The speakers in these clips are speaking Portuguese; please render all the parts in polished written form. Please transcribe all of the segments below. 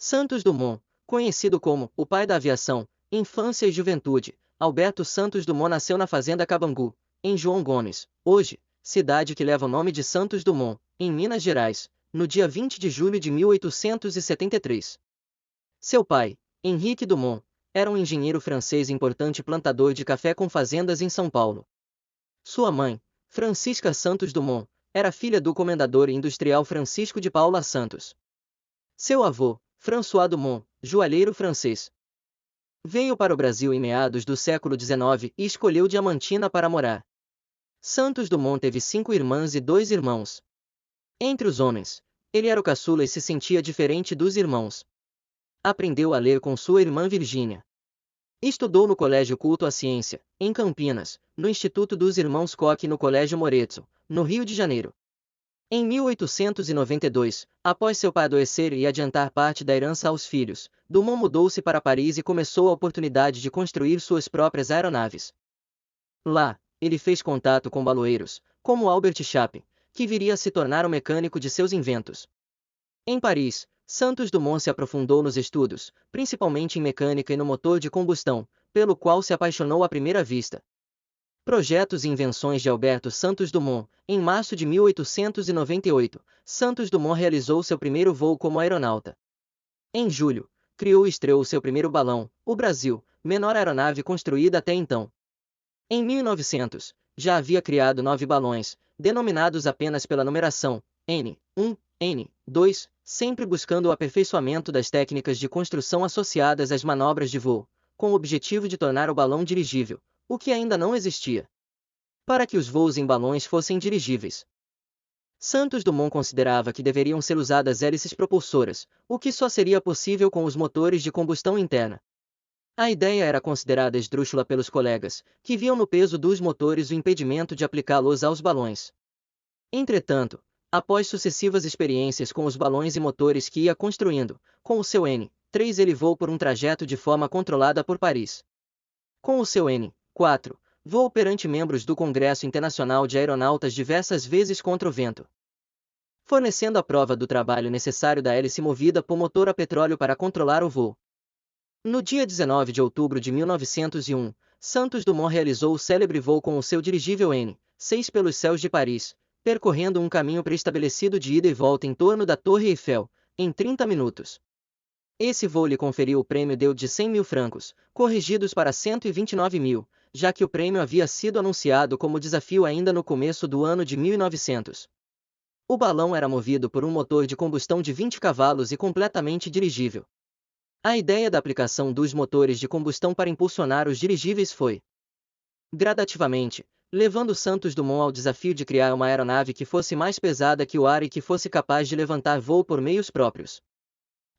Santos Dumont, conhecido como o pai da aviação, infância e juventude, Alberto Santos Dumont nasceu na fazenda Cabangu, em João Gomes, hoje, cidade que leva o nome de Santos Dumont, em Minas Gerais, no dia 20 de julho de 1873. Seu pai, Henrique Dumont, era um engenheiro francês e importante plantador de café com fazendas em São Paulo. Sua mãe, Francisca Santos Dumont, era filha do comendador e industrial Francisco de Paula Santos. Seu avô, François Dumont, joalheiro francês, veio para o Brasil em meados do século XIX e escolheu Diamantina para morar. Santos Dumont teve 5 irmãs e 2 irmãos. Entre os homens, ele era o caçula e se sentia diferente dos irmãos. Aprendeu a ler com sua irmã Virgínia. Estudou no Colégio Culto à Ciência, em Campinas, no Instituto dos Irmãos Koch e no Colégio Moretti, no Rio de Janeiro. Em 1892, após seu pai adoecer e adiantar parte da herança aos filhos, Dumont mudou-se para Paris e começou a oportunidade de construir suas próprias aeronaves. Lá, ele fez contato com baloeiros, como Albert Chapin, que viria a se tornar o mecânico de seus inventos. Em Paris, Santos Dumont se aprofundou nos estudos, principalmente em mecânica e no motor de combustão, pelo qual se apaixonou à primeira vista. Projetos e invenções de Alberto Santos Dumont. Em março de 1898, Santos Dumont realizou seu primeiro voo como aeronauta. Em julho, criou e estreou seu primeiro balão, o Brasil, menor aeronave construída até então. Em 1900, já havia criado 9 balões, denominados apenas pela numeração N1, N2, sempre buscando o aperfeiçoamento das técnicas de construção associadas às manobras de voo, com o objetivo de tornar o balão dirigível, o que ainda não existia, para que os voos em balões fossem dirigíveis. Santos Dumont considerava que deveriam ser usadas hélices propulsoras, o que só seria possível com os motores de combustão interna. A ideia era considerada esdrúxula pelos colegas, que viam no peso dos motores o impedimento de aplicá-los aos balões. Entretanto, após sucessivas experiências com os balões e motores que ia construindo, com o seu N3 ele voou por um trajeto de forma controlada por Paris. Com o seu N4, voou perante membros do Congresso Internacional de Aeronautas diversas vezes contra o vento, fornecendo a prova do trabalho necessário da hélice movida por motor a petróleo para controlar o voo. No dia 19 de outubro de 1901, Santos Dumont realizou o célebre voo com o seu dirigível N6 pelos céus de Paris, percorrendo um caminho pré-estabelecido de ida e volta em torno da Torre Eiffel, em 30 minutos. Esse voo lhe conferiu o prêmio de 100 mil francos, corrigidos para 129 mil, já que o prêmio havia sido anunciado como desafio ainda no começo do ano de 1900. O balão era movido por um motor de combustão de 20 cavalos e completamente dirigível. A ideia da aplicação dos motores de combustão para impulsionar os dirigíveis foi, gradativamente, levando Santos Dumont ao desafio de criar uma aeronave que fosse mais pesada que o ar e que fosse capaz de levantar voo por meios próprios.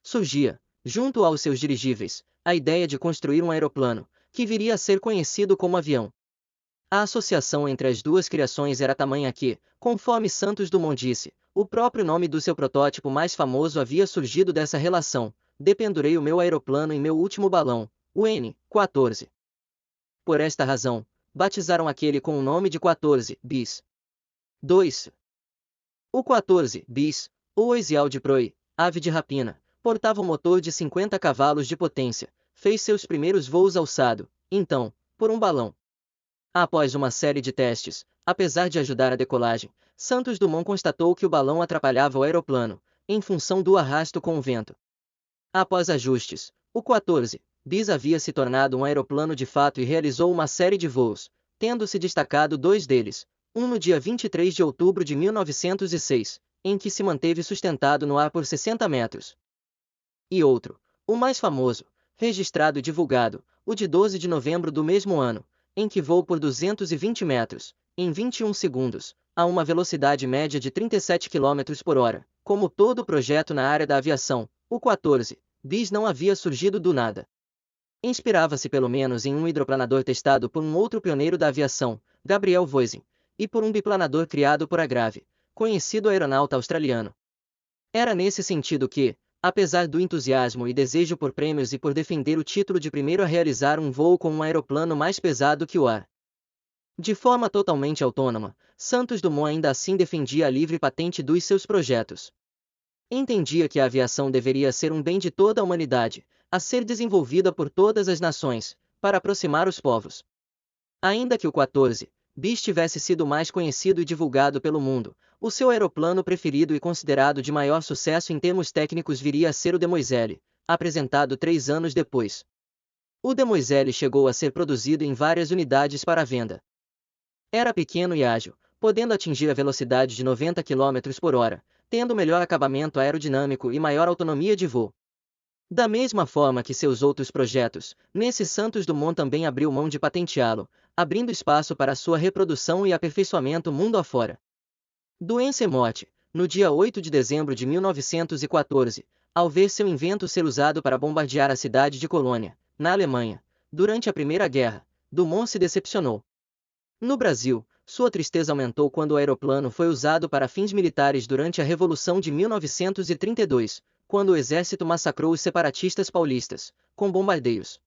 Surgia, junto aos seus dirigíveis, a ideia de construir um aeroplano, que viria a ser conhecido como avião. A associação entre as duas criações era tamanha que, conforme Santos Dumont disse, o próprio nome do seu protótipo mais famoso havia surgido dessa relação: dependurei o meu aeroplano em meu último balão, o N14. Por esta razão, batizaram aquele com o nome de 14 bis. 2. O 14 bis, ou Oisial de proa, ave de rapina, portava um motor de 50 cavalos de potência, fez seus primeiros voos alçado, então, por um balão. Após uma série de testes, apesar de ajudar a decolagem, Santos Dumont constatou que o balão atrapalhava o aeroplano, em função do arrasto com o vento. Após ajustes, o 14 bis havia se tornado um aeroplano de fato e realizou uma série de voos, tendo se destacado 2 deles, um no dia 23 de outubro de 1906, em que se manteve sustentado no ar por 60 metros. E outro, o mais famoso, registrado e divulgado, o de 12 de novembro do mesmo ano, em que voou por 220 metros, em 21 segundos, a uma velocidade média de 37 km por hora. Como todo projeto na área da aviação, o 14 bis não havia surgido do nada. Inspirava-se pelo menos em um hidroplanador testado por um outro pioneiro da aviação, Gabriel Voisin, e por um biplanador criado por Agrave, conhecido aeronauta australiano. Era nesse sentido que, apesar do entusiasmo e desejo por prêmios e por defender o título de primeiro a realizar um voo com um aeroplano mais pesado que o ar, de forma totalmente autônoma, Santos Dumont ainda assim defendia a livre patente dos seus projetos. Entendia que a aviação deveria ser um bem de toda a humanidade, a ser desenvolvida por todas as nações, para aproximar os povos. Ainda que o 14 bis tivesse sido mais conhecido e divulgado pelo mundo, o seu aeroplano preferido e considerado de maior sucesso em termos técnicos viria a ser o Demoiselle, apresentado 3 anos depois. O Demoiselle chegou a ser produzido em várias unidades para venda. Era pequeno e ágil, podendo atingir a velocidade de 90 km por hora, tendo melhor acabamento aerodinâmico e maior autonomia de voo. Da mesma forma que seus outros projetos, nesse Santos Dumont também abriu mão de patenteá-lo, abrindo espaço para sua reprodução e aperfeiçoamento mundo afora. Doença e morte. No dia 8 de dezembro de 1914, ao ver seu invento ser usado para bombardear a cidade de Colônia, na Alemanha, durante a Primeira Guerra, Dumont se decepcionou. No Brasil, sua tristeza aumentou quando o aeroplano foi usado para fins militares durante a Revolução de 1932, quando o exército massacrou os separatistas paulistas, com bombardeios.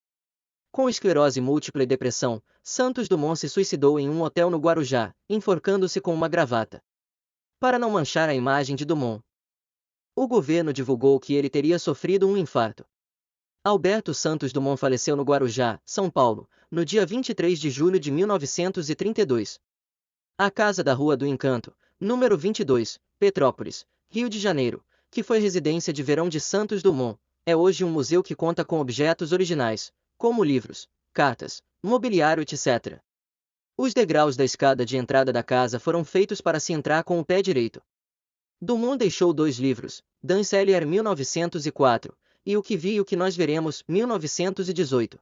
Com esclerose múltipla e depressão, Santos Dumont se suicidou em um hotel no Guarujá, enforcando-se com uma gravata. Para não manchar a imagem de Dumont, o governo divulgou que ele teria sofrido um infarto. Alberto Santos Dumont faleceu no Guarujá, São Paulo, no dia 23 de julho de 1932. A Casa da Rua do Encanto, número 22, Petrópolis, Rio de Janeiro, que foi residência de verão de Santos Dumont, é hoje um museu que conta com objetos originais, como livros, cartas, mobiliário etc. Os degraus da escada de entrada da casa foram feitos para se entrar com o pé direito. Dumont deixou 2 livros, Danceller 1904, e O que vi e o que nós veremos, 1918.